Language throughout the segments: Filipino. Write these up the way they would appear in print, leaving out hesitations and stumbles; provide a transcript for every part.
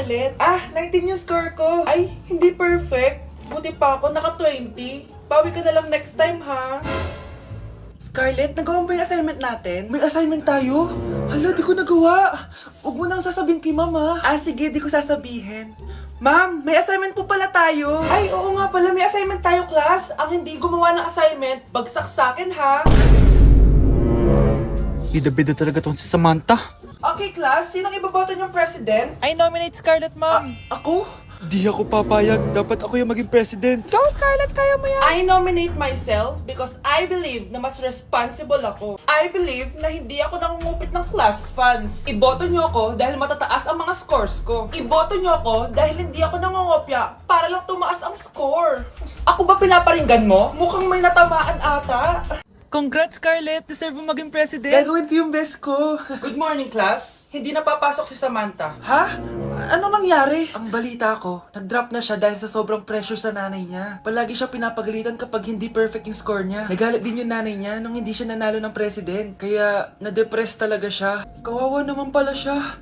Scarlett. 19 yung score ko. Ay, hindi perfect. Buti pa ako, naka 20. Bawi ka na lang next time, ha? Scarlett, nagawa mo ba yung assignment natin? May assignment tayo? Hala, di ko nagawa. Huwag mo nang sasabihin kay mama. Sige, di ko sasabihin. Ma'am, may assignment po pala tayo. Ay, oo nga pala, may assignment tayo, class. Ang hindi gumawa ng assignment, bagsak sa akin, ha? Bida-bida talaga tong si Samantha. Okay, class, sinong iboboto niyong president? I nominate Scarlett, ma'am. Ako? Di ako papayag. Dapat ako yung maging president. Go, Scarlett, kaya mo yan. I nominate myself because I believe na mas responsible ako. I believe na hindi ako nangungupit ng class funds. Iboto niyo ako dahil matataas ang mga scores ko. Iboto niyo ako dahil hindi ako nangungopya para lang tumaas ang score. Ako ba pinaparinggan mo? Mukhang may natamaan ata. Congrats, Scarlett. Deserve mo maging president. Gagawin ko yung best ko. Good morning, class. Hindi na papasok si Samantha. Ha? Ano nangyari? Ang balita ko, nag-drop na siya dahil sa sobrang pressure sa nanay niya. Palagi siya pinapagalitan kapag hindi perfect yung score niya. Nagalit din yung nanay niya nung hindi siya nanalo ng president. Kaya, na-depress talaga siya. Kawawa naman pala siya.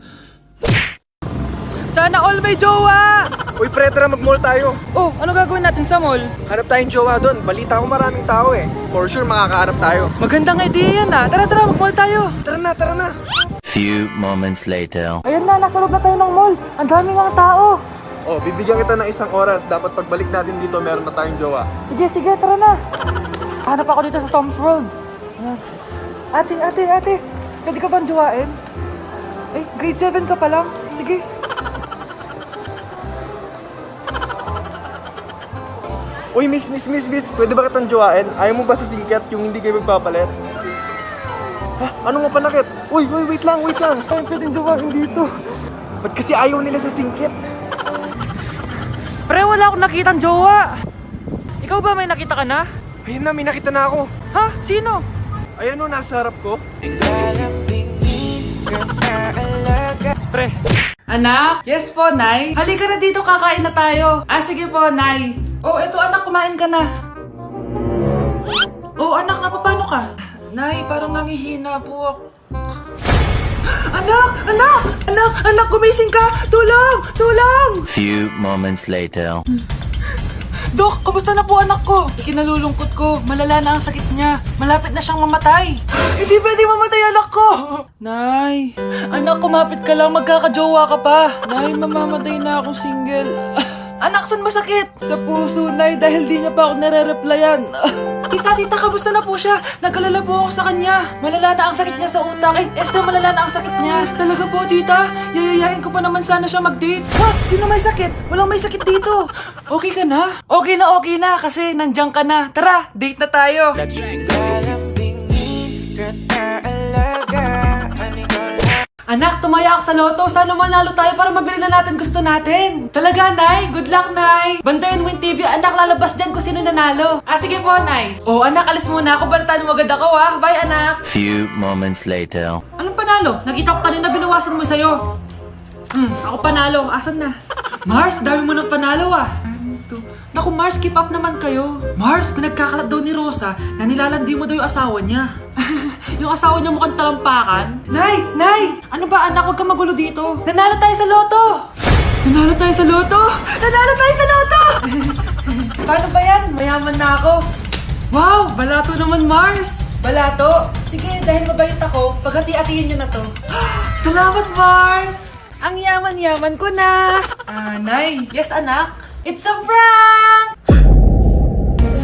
Sana all may jowa! Uy pre, tara mag-mall tayo. Oh, ano gagawin natin sa mall? Hanap tayong jowa doon. Balita ko maraming tao eh. For sure makakahanap tayo. Magandang idea yan ah. Tara, mag-mall tayo. Tara na. Few moments later. Ayun na, nasa loob na tayo ng mall. Ang daming ang tao. Oh, bibigyan kita ng isang oras. Dapat pagbalik natin dito, meron na tayong jowa. Sige, tara na. Hanap ako dito sa Tom's World. Ayan. Ate. Pwede ka bang jowain? Ay, grade 7 ka pa lang. Sige. Uy, miss. Pwede ba kitang jowain? Ayaw mo ba sa singkat yung hindi kayo magpapalit? Ha? Ano nga panakit? Uy, wait lang. Ayaw pwedeng jowain dito. Ba't kasi ayaw nila sa singkit? Pre, wala akong nakitang jowa. Ikaw ba may nakita ka na? Ayun na, may nakita na ako. Ha? Sino? Ayan o, nasa harap ko. Pre. Anak? Yes po, Nay. Halika na dito, kakain na tayo. Sige po, Nay. Oh, eto anak, kumain ka na. Oh, anak, napapano ka? Nay, parang nangihina po ako. Anak, gumising ka! Tulong! Few moments later. Dok, kamusta na po anak ko? Ikinalulungkot ko, malala na ang sakit niya. Malapit na siyang mamatay. Hindi pwede mamatay anak ko! Nay, anak, kumapit ka lang, magkakajowa ka pa. Nay, mamamatay na akong single. Anak, saan masakit? Sa puso, Nay, dahil di niya pa ako nare-replyan. Tita, kamusta na po siya? Nag-alala po ako sa kanya. Malala na ang sakit niya sa utak. Esther, malala na ang sakit niya. Talaga po, tita? Yayayain ko pa naman sana siya mag-date. Ha? Sino may sakit? Walang may sakit dito. Okay ka na? Okay na, kasi nandiyan ka na. Tara, date na tayo. Anak, tumaya ako sa loto. Sana manalo tayo para mabili na natin gusto natin. Talaga, Nay? Good luck, Nay. Bantayan mo yung TV. Anak, lalabas dyan kung sino nanalo. Sige po, Nay. Oh, anak, alis muna ako. Balitaan mo agad ako, ha? Bye, anak. Few moments later. Anong panalo? Nakita ko kanina binawasan mo sa'yo. Ako panalo. Asan na? Mars, dami mo ng panalo, ah. Naku, Mars, keep up naman kayo. Mars, pinagkakalat daw ni Rosa na nilalandi mo daw yung asawa niya. Yung asawa niya mukhang talampakan. Nay! Ano ba anak? Huwag kang magulo dito. Nanalo tayo sa loto! Paano ba yan? Mayaman na ako. Wow! Balato naman, Mars! Balato? Sige, dahil mabait ako, paghati-hatiin niyo na to. Salamat, Mars! Ang yaman-yaman ko na! Nay! Yes, anak? It's a prank!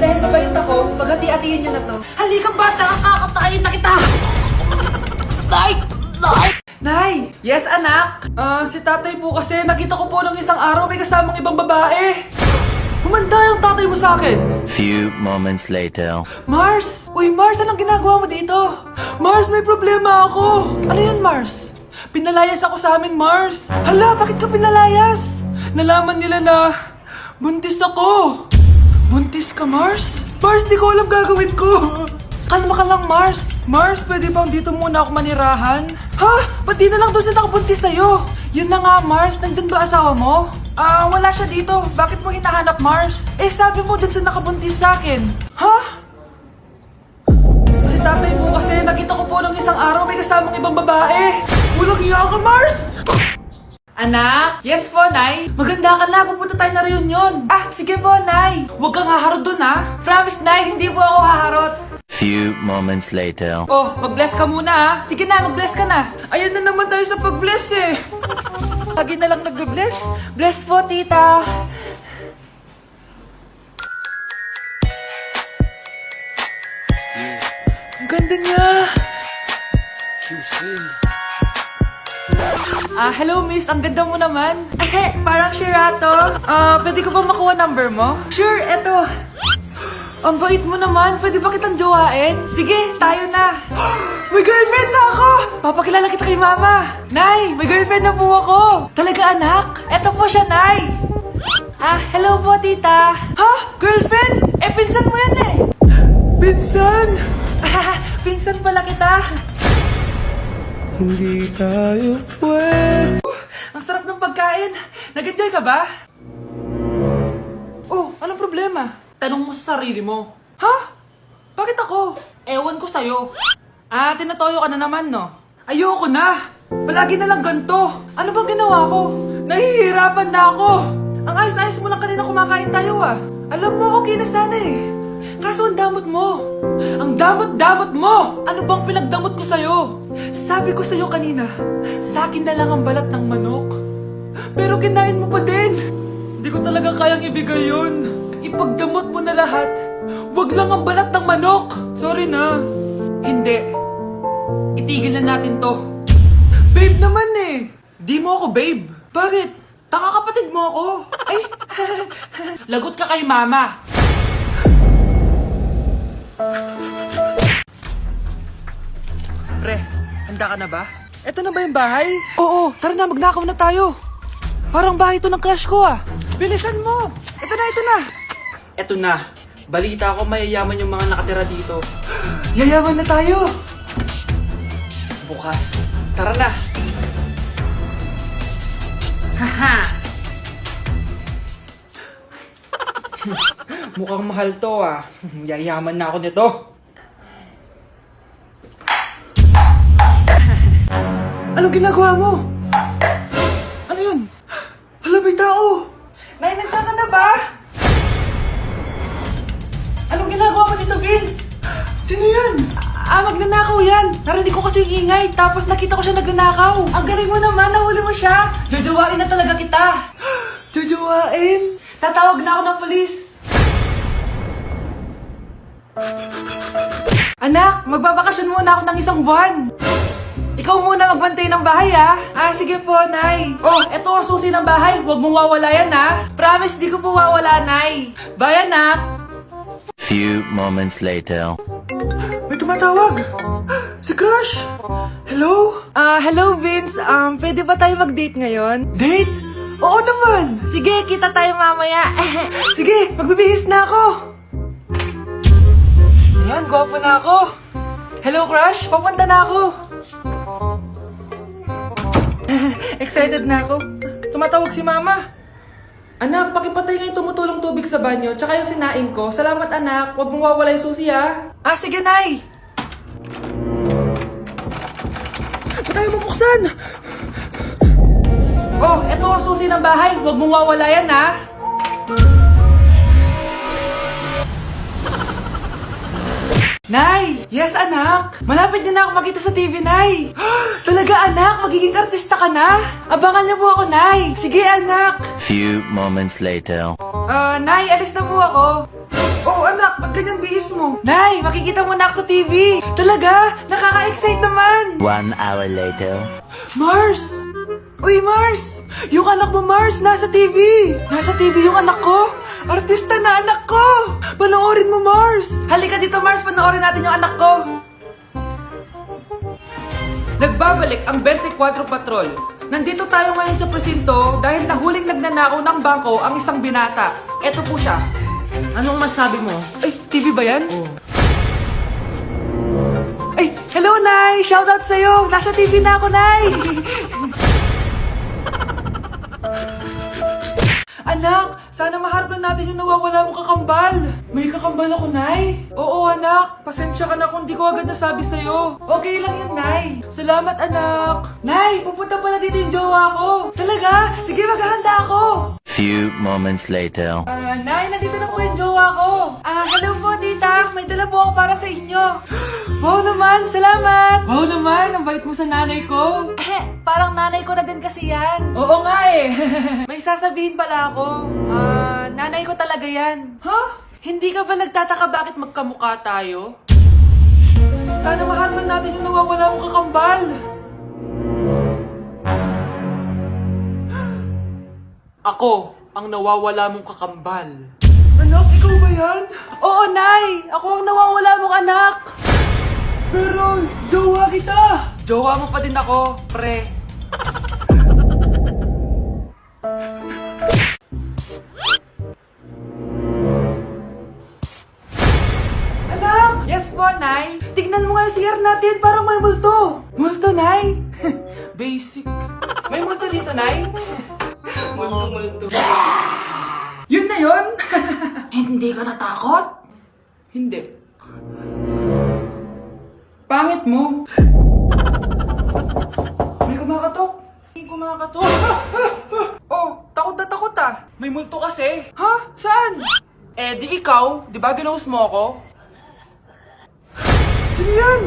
Dahil mabait ako, paghati-hatiin niyo na to. Halika bata, kakatayin na kita! Nay! Yes, anak? Si tatay po kasi nakita ko po nung isang araw may kasamang ibang babae. Humanda yung tatay mo sa akin. Few moments later. Mars! Uy, Mars, anong ginagawa mo dito? Mars, may problema ako. Ano yan, Mars? Pinalayas ako sa amin, Mars. Hala, bakit ka pinalayas? Nalaman nila na buntis ako. Buntis ka, Mars? Mars, di ko alam gagawin ko. Kalma ka lang, Mars. Mars, pwede bang dito muna ako manirahan? Ha? Ba't di na lang doon sa nakabuntis sa'yo? Yun na nga, Mars. Nandun ba asawa mo? Wala siya dito. Bakit mo hinahanap, Mars? Sabi mo dun sa nakabuntis sa akin. Ha? Si tatay mo kasi nakita ko po ng isang araw may kasamang ibang babae. Walang iya ka, Mars! Anak? Yes po, Nay. Maganda ka na, pupunta tayo na reunion. Ah, sige po, Nay. Huwag kang haharot dun, ha? Promise, Nay, hindi po ako haharot. Few moments later. Oh, mag-bless ka muna, ha? Sige na, mag-bless ka na. Ayun na naman tayo sa pag-bless, eh. Lagi na lang nagbe-bless. Bless po, tita. Ang ganda niya. Hello miss, ang ganda mo naman. Parang Sherato. Pwede ko ba makuha number mo? Sure, eto. Ang bait mo naman, pwede ba kitang jowain? Sige, tayo na. May girlfriend na ako! Papakilala kita kay mama. Nay, may girlfriend na po ako. Talaga anak? Eto po siya, Nay. Hello po tita. Ha? Girlfriend? Pinsan mo yan eh. Pinsan? Pinsan pala kita. Hindi tayo pwede. Ang sarap ng pagkain. Nag-enjoy ka ba? Oh, anong problema? Tanong mo sa sarili mo. Ha? Bakit ako? Ewan ko sa'yo. Tinatoyo ka na naman, no? Ayoko na! Palagi na lang ganito. Ano bang ginawa ko? Nahihirapan na ako. Ang ayos-ayos mo lang kanina kumakain tayo, Alam mo, okay na sana eh. Kaso ang damot mo. Ang damot-damot mo! Ano bang pinagdamot ko sa'yo? Sabi ko sa'yo kanina, sa akin na lang ang balat ng manok. Pero kinain mo pa din. Hindi ko talaga kayang ibigay yun. Ipagdamot mo na lahat. Wag lang ang balat ng manok. Sorry na. Hindi. Itigil na natin to. Babe naman eh. Di mo ako babe. Bakit? Tanga kapatid mo ako. Ay, lagot ka kay mama. Pre, handa ka na ba? Eto na ba yung bahay? Oo, tara na, magnakaw na tayo. Parang bahay to ng crush ko Bilisan mo! Ito na! Eto na. Balita ko mayayaman yung mga nakatira dito. Yayaman na tayo! Bukas. Tara na! Haha! Mukhang mahal to Yayaman na ako nito. Anong ginagawa mo? Ano yun? Hala, may tao! Nay, nandiyan ka na ba? Anong ginagawa mo dito, Vince? Sino yan? Magnanakaw yan. Narinig ko kasi yung ingay, tapos nakita ko siya nagnanakaw. Ang galing mo naman, nahuli mo siya. Jojowain na talaga kita. Jojowain? Tatawag na ako ng polis. Anak, magbabakasyon muna ako ng isang buwan. Ikaw muna magbantay ng bahay sige po, Nay. Oh, eto ang susi ng bahay. Huwag mong wawala yan Promise, di ko po wawala, Nay. Bye, anak. Few moments later. May tumatawag! Si Crush! Hello? Hello Vince. Pwede ba tayo mag-date ngayon? Date? Oo naman! Sige, kita tayo mamaya. Sige, magbibihis na ako! Ayan, gwapo na ako. Hello Crush, papunta na ako. Excited na ako. Tumatawag si Mama. Anak, pakipatay nga yung tumutulong tubig sa banyo, tsaka yung sinaing ko. Salamat anak, huwag mong wawala yung susi sige Nay! Ba't tayo mabuksan? Oh, eto ang susi ng bahay, huwag mong wawala yan Nay! Yes anak! Malapit niyo na ako makita sa TV, Nay! Talaga anak, magiging artista ka na? Abangan niyo po ako, Nay! Sige anak! Few moments later. Nay, alis na po ako. Oh, anak, ba't ganyan bihis mo? Nay, makikita mo na ako sa TV. Talaga? Nakaka-excite naman. 1 hour later. Mars! Uy, Mars! Yung anak mo, Mars, nasa TV. Nasa TV yung anak ko. Artista na anak ko. Panoorin mo, Mars. Halika dito, Mars. Panoorin natin yung anak ko. Nagbabalik ang 24 Patrol. Nandito tayo ngayon sa presinto dahil nahuling nagnanakaw ng bangko ang isang binata. Eto po siya. Anong masabi mo? Ay, TV ba yan? Ay, hello, Nay! Shoutout sa'yo! Nasa TV na ako, Nay! Anak, Sana maharap lang natin yung nawawala mong kakambal. May kakambal ako, Nay. Oo, anak. Pasensya ka na kung di ko agad nasabi sa'yo. Okay lang yun, Nay. Salamat, anak. Nay, pupunta pala dito yung jowa ko. Talaga? Sige, maghahanda ako. Few moments later. Nay, nandito na po yung jowa ko. Hello po, tita. May dala po ako para sa inyo. Wow naman, salamat. Wow naman, ang bait mo sa nanay ko. Parang nanay ko na din kasi yan. Oo nga eh. May sasabihin pala ako. Nanay ko talaga yan. Hindi ka ba nagtataka bakit magkamukha tayo? Sana mahal lang natin yung nawawala mong kakambal. Ako, ang nawawala mong kakambal. Anak, ikaw ba yan? Oo, Nay! Ako ang nawawala mong anak! Pero, jowa kita! Jowa mo pa din ako, pre. Psst. Anak! Yes po, Nay. Tignan mo nga yung CR natin, parang may multo. Multo, Nay? Basic. May multo dito, Nay? Multo. Yun na yun? Hindi ka natakot? Hindi. Pangit mo. May kumakatok. Oh, takot na takot ah. May multo kasi. Ha? Saan? Eh, di ikaw. Di ba ginose mo ako? Sino yan?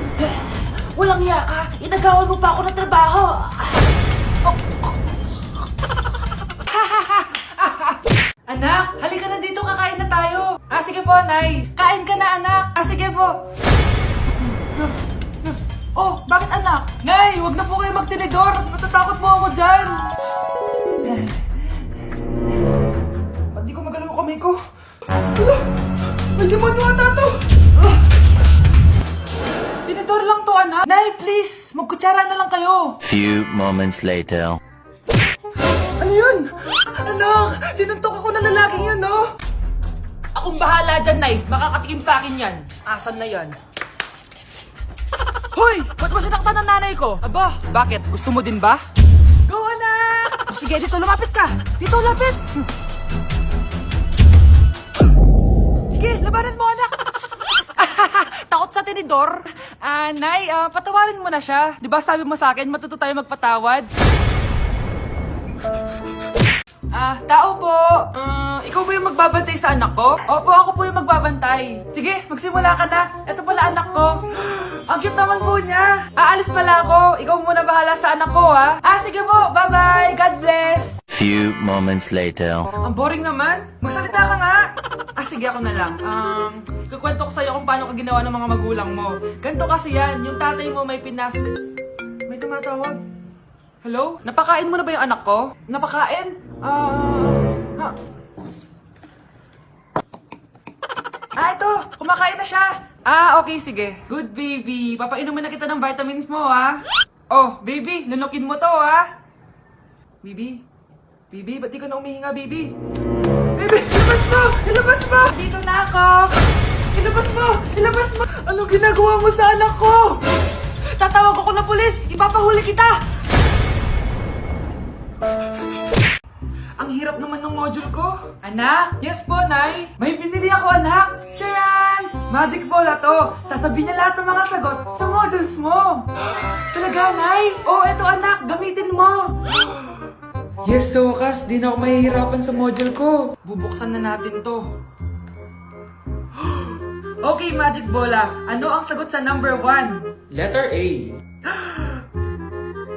Walang iya ka. Inagawan mo pa ako ng trabaho. Anak, halika na dito, kakain na tayo. Sige po, Nay. Kain ka na, anak. Sige po. Oh, bakit anak? Nay, wag na po kayo magtinidor. Natatakot po ako dyan. Hindi ko magalaw ang kamay ko. May demonyo ata to. Tinidor lang to, anak. Nay, please. Magkutsara na lang kayo. Few moments later. Ano yun? Anak! Sinuntok ako na lalaking yun, no? Akong bahala dyan, Nay. Makakatikim sa akin yan. Asan na yan? Hoy! Ba't mo sinaktan ng nanay ko? Aba, bakit? Gusto mo din ba? Go, anak! O sige, dito lumapit ka. Dito, lapit! Sige, labanan mo, anak! Takot sa tinidor? Nay, patawarin mo na siya. Di ba sabi mo sa akin, matuto tayo magpatawad? Tao po. Ikaw ba yung magbabantay sa anak ko? Opo, ako po yung magbabantay. Sige, magsimula ka na. Ito pala anak ko. Ang cute naman po niya. Aalis pala ako. Ikaw muna bahala sa anak ko, ha? Sige po. Bye-bye. God bless. Few moments later. Ang boring naman. Magsalita ka nga. Sige, ako na lang. Ikukwento ko sa'yo kung paano ka ginawa ng mga magulang mo. Ganto kasi yan. Yung tatay mo may May tumatawag. Hello? Napakain mo na ba yung anak ko? Napakain? Ito! Kumakain na siya! Okay, sige. Good baby. Papainumin na kita ng vitamins mo, ha? Oh, baby, lunukin mo to, ha? Baby? Baby, ba't di ka na umihinga, baby? Baby, ilabas mo! Ilabas mo! Dito na ako! Ilabas mo! Ilabas mo! Anong ginagawa mo sa anak ko? Tatawag ako ng pulis! Ipapahuli kita! Ang hirap naman ng module ko. Anak? Yes po, Nay. May binili ako, anak. Siya yan! Magic bola to. Sasabihin niya lahat ng mga sagot sa modules mo. Talaga, Nay? Eto anak. Gamitin mo. Yes, so wakas. Di na ako mahihirapan sa module ko. Bubuksan na natin to. Okay, Magic Bola. Ano ang sagot sa number 1? Letter A.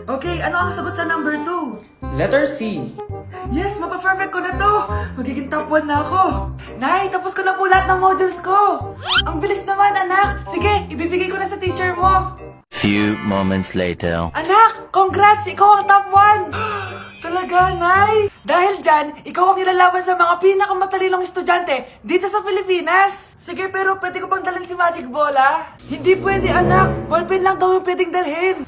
Okay, ano ang sagot sa number 2? Letter C. Yes, mapa-perfect ko na to! Magiging top 1 na ako! Nay, tapos ko na po lahat ng modules ko! Ang bilis naman, anak! Sige, ibibigay ko na sa teacher mo! Few moments later. Anak, congrats! Ikaw ang top 1! Talaga, Nay! Dahil dyan, ikaw ang ilalaban sa mga pinakamatalinong estudyante dito sa Pilipinas! Sige, pero pwede ko bang dalhin si Magic Bola? Hindi pwede, anak! Ballpen lang daw yung pwedeng dalhin!